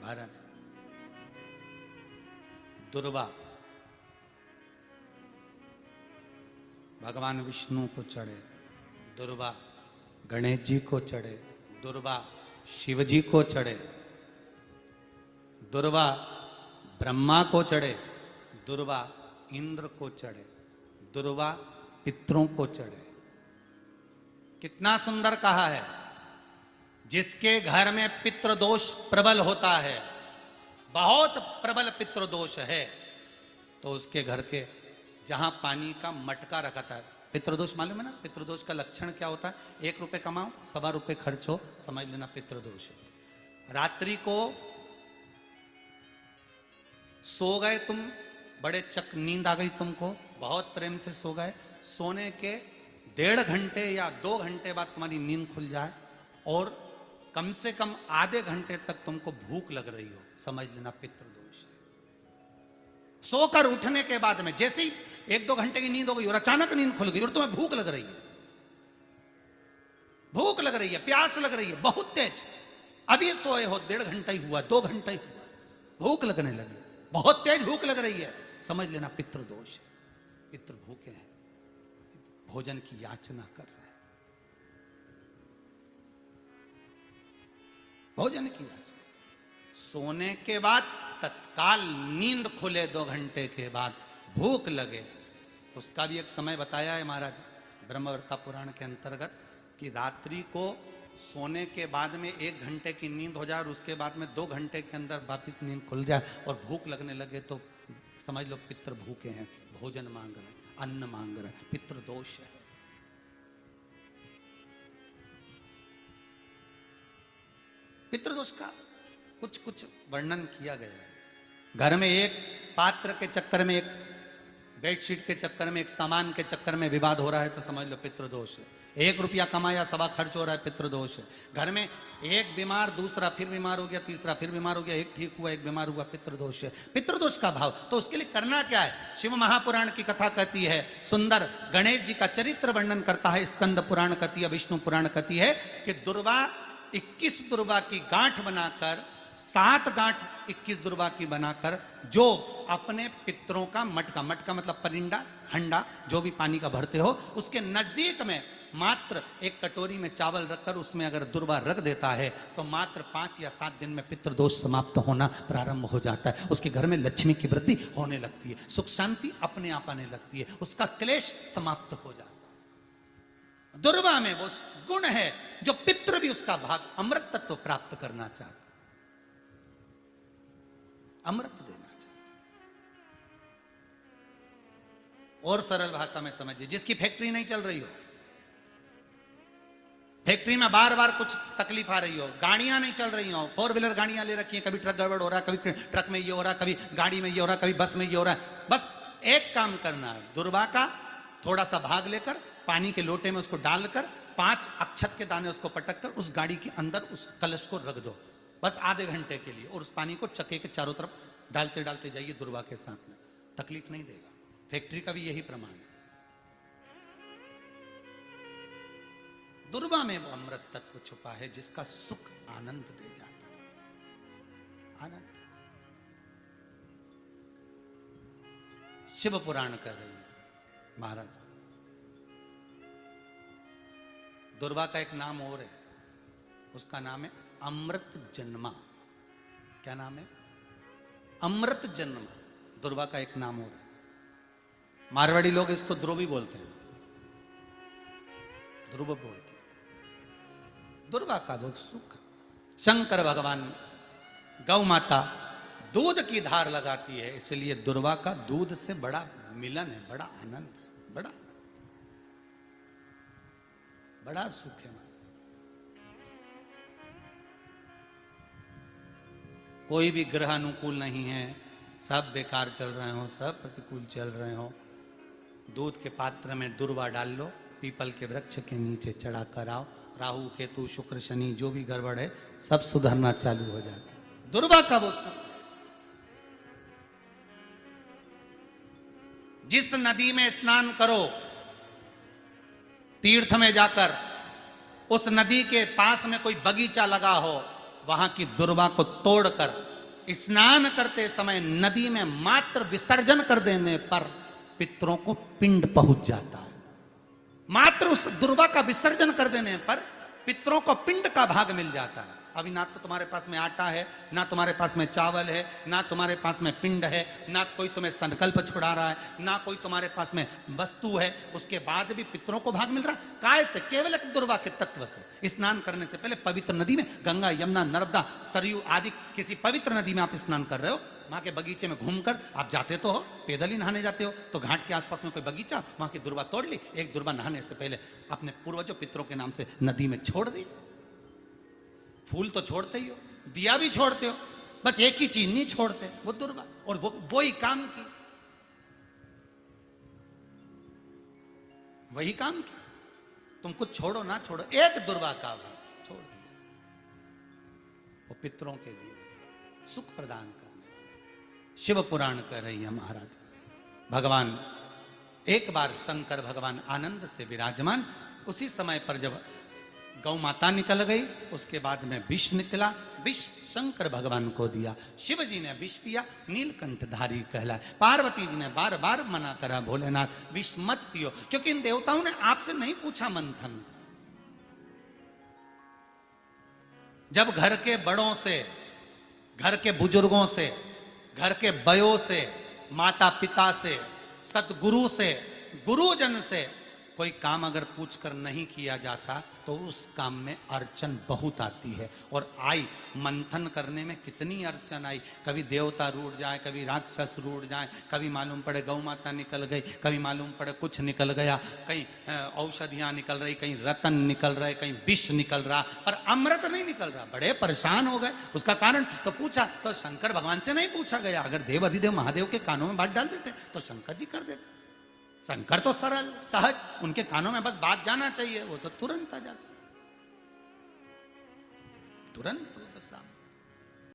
महाराज दुर्वा भगवान विष्णु को चढ़े, दुर्वा गणेश जी को चढ़े, दुर्वा शिव जी को चढ़े, दुर्वा ब्रह्मा को चढ़े, दुर्वा इंद्र को चढ़े, दुर्वा पितरों को चढ़े। कितना सुंदर कहा है। जिसके घर में पितृदोष प्रबल होता है, बहुत प्रबल पितृदोष है, तो उसके घर के जहां पानी का मटका रखा था, पितृदोष मालूम है ना? पितृदोष का लक्षण क्या होता है? 1 रुपए कमाओ, 1.25 रुपए खर्च हो, समझ लेना पितृदोष है। रात्रि को सो गए तुम, बड़े नींद आ गई तुमको, बहुत प्रेम से सो गए, सोने के 1.5 घंटे या 2 घंटे बाद तुम्हारी नींद खुल जाए और कम से कम आधे घंटे तक तुमको भूख लग रही हो, समझ लेना पितृदोष है। सोकर उठने के बाद में जैसे ही 1-2 घंटे की नींद हो गई और अचानक नींद खुल गई और तुम्हें भूख लग रही है, भूख लग रही है, प्यास लग रही है बहुत तेज, अभी सोए हो, 1.5 घंटा ही हुआ, 2 घंटा ही हुआ, भूख लगने लगी, बहुत तेज भूख लग रही है, समझ लेना पितृदोष है। पितृ भूखे हैं, भोजन की याचना कर रहे हैं, भोजन की याचना। सोने के बाद तत्काल नींद खुले 2 घंटे के बाद भूख लगे, उसका भी एक समय बताया है महाराज ब्रह्मवर्ता पुराण के अंतर्गत कि रात्रि को सोने के बाद में 1 घंटे की नींद हो जाए और उसके बाद में 2 घंटे के अंदर वापिस नींद खुल जाए और भूख लगने लगे तो समझ लो पितृ भूखे हैं, भोजन मांग रहे हैं, अन्न मांग रहे हैं, पितृदोष है। पितृदोष का कुछ कुछ वर्णन किया गया है। घर में एक पात्र के चक्कर में, एक बेडशीट के चक्कर में, एक सामान के चक्कर में विवाद हो रहा है तो समझ लो पितृदोष है। 1 रुपया कमाया, 1.25 खर्च हो रहा है, पितृदोष है। घर में एक बीमार, दूसरा फिर बीमार हो गया, तीसरा फिर बीमार हो गया, एक ठीक हुआ, एक बीमार हुआ, पितृदोष है। पितृदोष का भाव तो उसके लिए करना क्या है? शिव महापुराण की कथा कहती है सुंदर, गणेश जी का चरित्र वर्णन करता है स्कंद पुराण कहती है, विष्णु पुराण कहती है कि दुर्वा 21 दुर्वा की गांठ बनाकर, 7 गांठ 21 दुर्वा की बनाकर जो अपने पितरों का मटका, मटका मतलब परिंडा, हंडा, जो भी पानी का भरते हो, उसके नजदीक में मात्र 1 कटोरी में चावल रखकर उसमें अगर दुर्वा रख देता है तो मात्र 5 या 7 दिन में पितृदोष समाप्त होना प्रारंभ हो जाता है। उसके घर में लक्ष्मी की वृद्धि होने लगती है, सुख शांति अपने आप आने लगती है, उसका क्लेश समाप्त हो जाता है। दुर्वा में वो गुण है जो पितृ भी उसका भाग अमृत तत्व प्राप्त करना चाहता, अमृत देना चाहता। और सरल भाषा में समझिए, जिसकी फैक्ट्री नहीं चल रही हो, फैक्ट्री में बार बार कुछ तकलीफ आ रही हो, गाड़ियां नहीं चल रही हो, 4 व्हीलर गाड़ियां ले रखी हैं, कभी ट्रक गड़बड़ हो रहा है, कभी ट्रक में ये हो रहा है, कभी गाड़ी में ये हो रहा है, कभी बस में ये हो रहा है। बस एक काम करना है, दुर्वा का थोड़ा सा भाग लेकर पानी के लोटे में उसको डालकर 5 अक्षत के दाने उसको पटक कर उस गाड़ी के अंदर उस कलश को रख दो, बस आधे घंटे के लिए, और उस पानी को चक्के के चारों तरफ डालते डालते जाइए दुर्वा के साथ में, तकलीफ नहीं देगा। फैक्ट्री का भी यही प्रमाण है। दुर्वा में वो अमृत तत्व छुपा है जिसका सुख आनंद दे जाता है, आनंद। शिव पुराण कह रही है महाराज, दुर्वा का एक नाम और है, उसका नाम है अमृत जन्मा। क्या नाम है? अमृत जन्मा। दुर्वा का एक नाम और है। मारवाड़ी लोग इसको ध्रुवी बोलते हैं, ध्रुव बोलते हैं। दुर्वा का वो सुख, शंकर भगवान गौ माता दूध की धार लगाती है, इसलिए दुर्वा का दूध से बड़ा मिलन है, बड़ा आनंद है, बड़ा सुख है। कोई भी ग्रह अनुकूल नहीं है, सब बेकार चल रहे हो, सब प्रतिकूल चल रहे हो, दूध के पात्र में दुर्वा डाल लो, पीपल के वृक्ष के नीचे चढ़ा कर आओ, राहु केतु शुक्र शनि जो भी गड़बड़ है सब सुधरना चालू हो जाता है। दुर्वा का वो सुख। जिस नदी में स्नान करो, तीर्थ में जाकर, उस नदी के पास में कोई बगीचा लगा हो, वहां की दुर्वा को तोड़कर स्नान करते समय नदी में मात्र विसर्जन कर देने पर पितरों को पिंड पहुंच जाता है। मात्र उस दुर्वा का विसर्जन कर देने पर पितरों को पिंड का भाग मिल जाता है। अभी ना तो तुम्हारे पास में आटा है, ना तुम्हारे पास में चावल है, ना तुम्हारे पास में पिंड है, ना कोई तुम्हें संकल्प छुड़ा रहा है, ना कोई तुम्हारे पास में वस्तु है, उसके बाद भी पितरों को भाग मिल रहा है। काय से? केवल एक दुर्वा के तत्व से। स्नान करने से पहले पवित्र नदी में, गंगा, यमुना, नर्मदा, सरयू आदि किसी पवित्र नदी में आप स्नान कर रहे हो, वहां के बगीचे में घूमकर आप जाते तो हो, पैदल ही नहाने जाते हो, तो घाट के आसपास में कोई बगीचा, वहां की दुर्वा तोड़ ली, एक दुर्वा नहाने से पहले अपने पूर्वजों पितरों के नाम से नदी में छोड़ दी। फूल तो छोड़ते ही हो, दिया भी छोड़ते हो, बस एक ही चीज नहीं छोड़ते, वो दुर्वा, और वो ही काम की, वही काम की। तुम कुछ छोड़ो ना छोड़ो, एक दुर्वा का भाग छोड़ दिया, वो पितरों के लिए सुख प्रदान करने वाला। शिव पुराण कह रही है महाराज, भगवान एक बार शंकर भगवान आनंद से विराजमान, उसी समय पर जब गौ माता निकल गई, उसके बाद में विष निकला, विष शंकर भगवान को दिया, शिव जी ने विष पिया, नीलकंठधारी कहलाए। पार्वती जी ने बार बार मना करा, भोलेनाथ विष मत पियो, क्योंकि इन देवताओं ने आपसे नहीं पूछा मंथन। जब घर के बड़ों से, घर के बुजुर्गों से, घर के बयों से, माता पिता से, सतगुरु से, गुरुजन से कोई काम अगर पूछकर नहीं किया जाता तो उस काम में अड़चन बहुत आती है। और आई, मंथन करने में कितनी अड़चन आई, कभी देवता रूठ जाए, कभी राक्षस रूठ जाए, कभी मालूम पड़े गौ माता निकल गई, कभी मालूम पड़े कुछ निकल गया, कहीं औषधियां निकल रही, कहीं रतन निकल रहे, कहीं विष निकल रहा, पर अमृत नहीं निकल रहा। बड़े परेशान हो गए। उसका कारण तो पूछा तो शंकर भगवान से नहीं पूछा गया। अगर देव अधिदेव महादेव के कानों में बात डाल देते तो शंकर जी कर देते। शंकर तो सरल सहज, उनके कानों में बस बात जाना चाहिए, वो तो तुरंत आ जाता, तुरंत वो तो सामने।